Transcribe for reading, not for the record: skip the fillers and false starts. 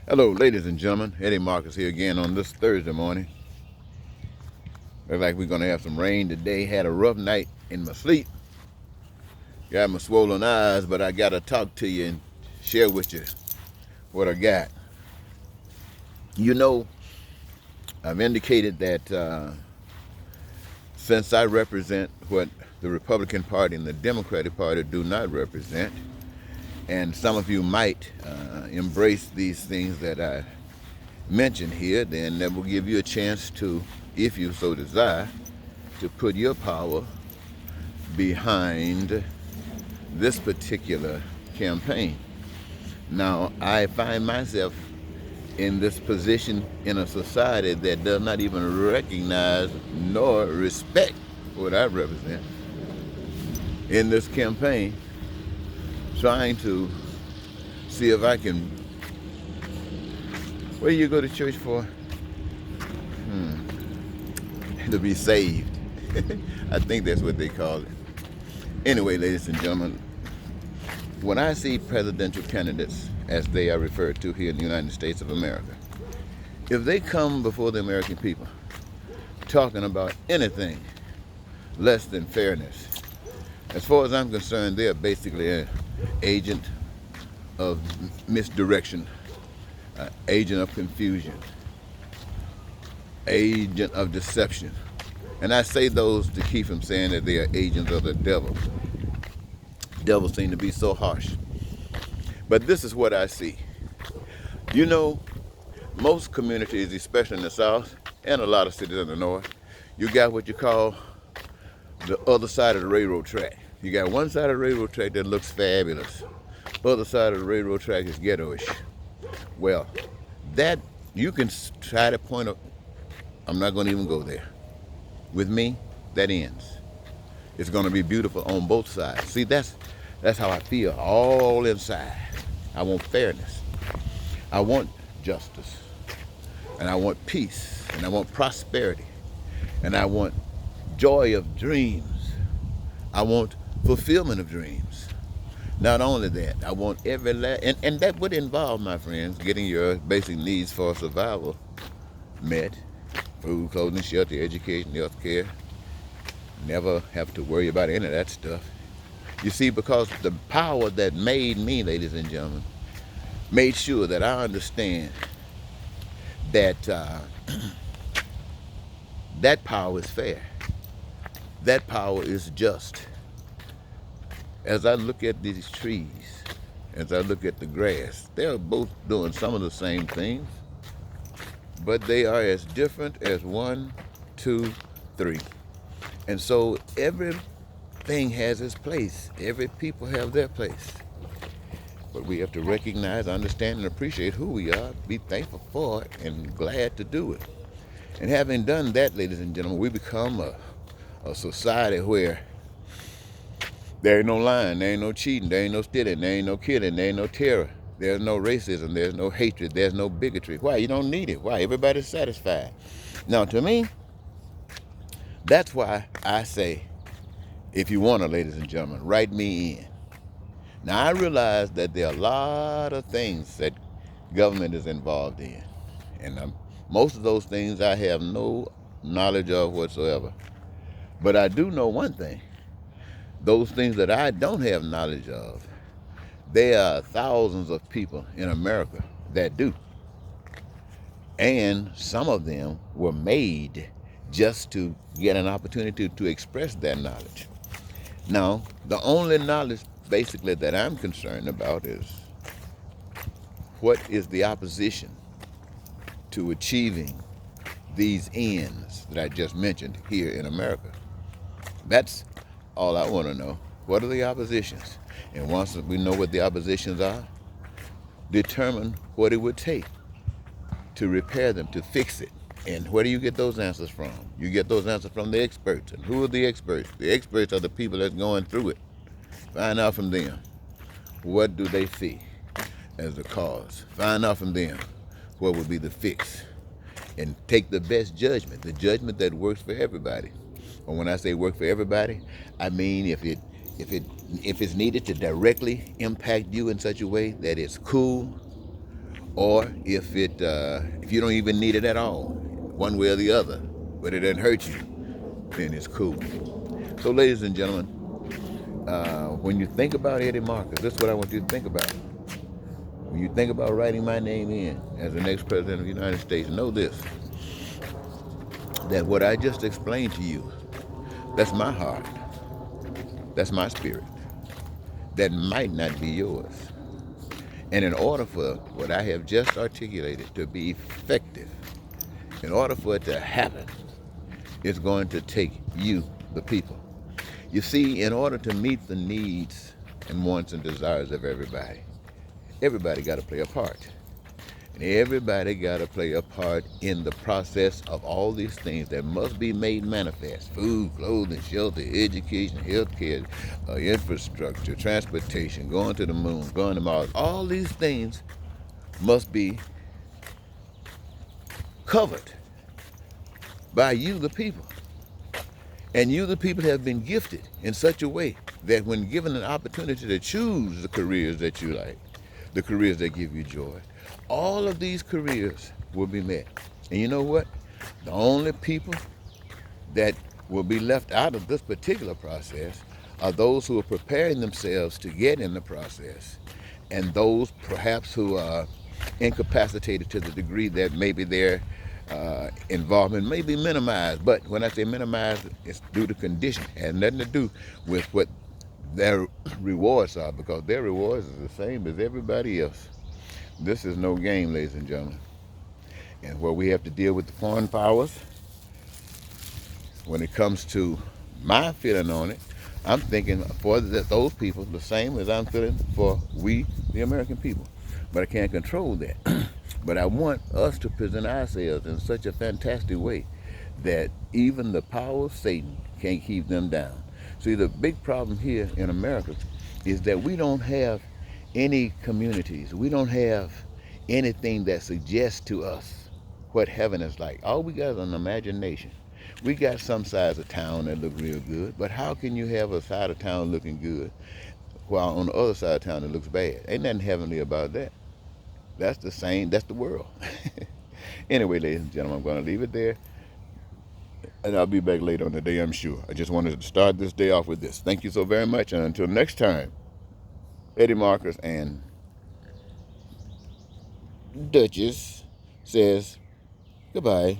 Hello, ladies and gentlemen. Eddie Marcus here again on this Thursday morning. Looks like we're going to have some rain today. Had a rough night in my sleep. Got my swollen eyes, but I got to talk to you and share with you what I got. You know, I've indicated that since I represent what the Republican Party and the Democratic Party do not represent, and some of you might embrace these things that I mentioned here, then that will give you a chance to, if you so desire, to put your power behind this particular campaign. Now, I find myself in this position in a society that does not even recognize nor respect what I represent in this campaign, trying to see if I can. Where do you go to church for? To be saved. I think that's what they call it. Anyway, ladies and gentlemen, when I see presidential candidates, as they are referred to here in the United States of America, if they come before the American people talking about anything less than fairness, as far as I'm concerned, they're basically an agent of misdirection, agent of confusion, agent of deception. And I say those to keep from saying that they are agents of the devil. Devils seem to be so harsh. But this is what I see. You know, most communities, especially in the South and a lot of cities in the North, you got what you call the other side of the railroad track. You got one side of the railroad track that looks fabulous. Other side of the railroad track is ghettoish. Well, that you can try to point up. I'm not going to even go there. With me, that ends. It's going to be beautiful on both sides. See, that's how I feel all inside. I want fairness. I want justice. And I want peace. And I want prosperity. And I want joy of dreams. I want fulfillment of dreams. Not only that, I want every and that would involve, my friends, getting your basic needs for survival met. Food, clothing, shelter, education, health care. Never have to worry about any of that stuff. You see, because the power that made me, ladies and gentlemen, made sure that I understand that that power is fair. That power is just. As I look at these trees, as I look at the grass, they're both doing some of the same things, but they are as different as 1, 2, 3. And so everything has its place. Every people have their place. But we have to recognize, understand, and appreciate who we are, be thankful for it, and glad to do it. And having done that, ladies and gentlemen, we become a society where there ain't no lying, there ain't no cheating, there ain't no stealing, there ain't no killing, there ain't no terror. There's no racism, there's no hatred, there's no bigotry. Why? You don't need it. Why? Everybody's satisfied. Now, to me, that's why I say, if you want to, ladies and gentlemen, write me in. Now, I realize that there are a lot of things that government is involved in. And most of those things I have no knowledge of whatsoever. But I do know one thing. Those things that I don't have knowledge of, there are thousands of people in America that do. And some of them were made just to get an opportunity to express that knowledge. Now, the only knowledge basically that I'm concerned about is what is the opposition to achieving these ends that I just mentioned here in America. That's all I want to know. What are the oppositions? And once we know what the oppositions are, determine what it would take to repair them, to fix it. And where do you get those answers from? You get those answers from the experts. And who are the experts? The experts are the people that's going through it. Find out from them. What do they see as the cause? Find out from them what would be the fix. And take the best judgment, the judgment that works for everybody. And when I say work for everybody, I mean if it's needed to directly impact you in such a way that it's cool, or if you don't even need it at all, one way or the other, but it doesn't hurt you, then it's cool. So, ladies and gentlemen, when you think about Eddie Marcus, this is what I want you to think about. When you think about writing my name in as the next president of the United States, know this, that what I just explained to you, that's my heart, that's my spirit. That might not be yours. And in order for what I have just articulated to be effective, in order for it to happen, it's going to take you, the people. You see, in order to meet the needs and wants and desires of everybody got to play a part. And everybody got to play a part in the process of all these things that must be made manifest. Food, clothing, shelter, education, healthcare, infrastructure, transportation, going to the moon, going to Mars. All these things must be covered by you, the people. And you, the people, have been gifted in such a way that when given an opportunity to choose the careers that you like, the careers that give you joy, all of these careers will be met. And you know what? The only people that will be left out of this particular process are those who are preparing themselves to get in the process, and those perhaps who are incapacitated to the degree that maybe their involvement may be minimized. But when I say minimized, it's due to condition. It has nothing to do with what their rewards are, because their rewards are the same as everybody else. This is no game, ladies and gentlemen. And where we have to deal with the foreign powers, when it comes to my feeling on it, I'm thinking for those people the same as I'm feeling for we, the American people. But I can't control that. But I want us to present ourselves in such a fantastic way that even the power of Satan can't keep them down. See, the big problem here in America is that we don't have any communities. We don't have anything that suggests to us what heaven is like. All we got is an imagination. We got some sides of town that look real good, but how can you have a side of town looking good while on the other side of town it looks bad? Ain't nothing heavenly about that. That's the same, that's the world. Anyway, ladies and gentlemen, I'm going to leave it there, and I'll be back later on the day, I'm sure. I just wanted to start this day off with this. Thank you so very much, and until next time, Eddie Marcus and Duchess says goodbye.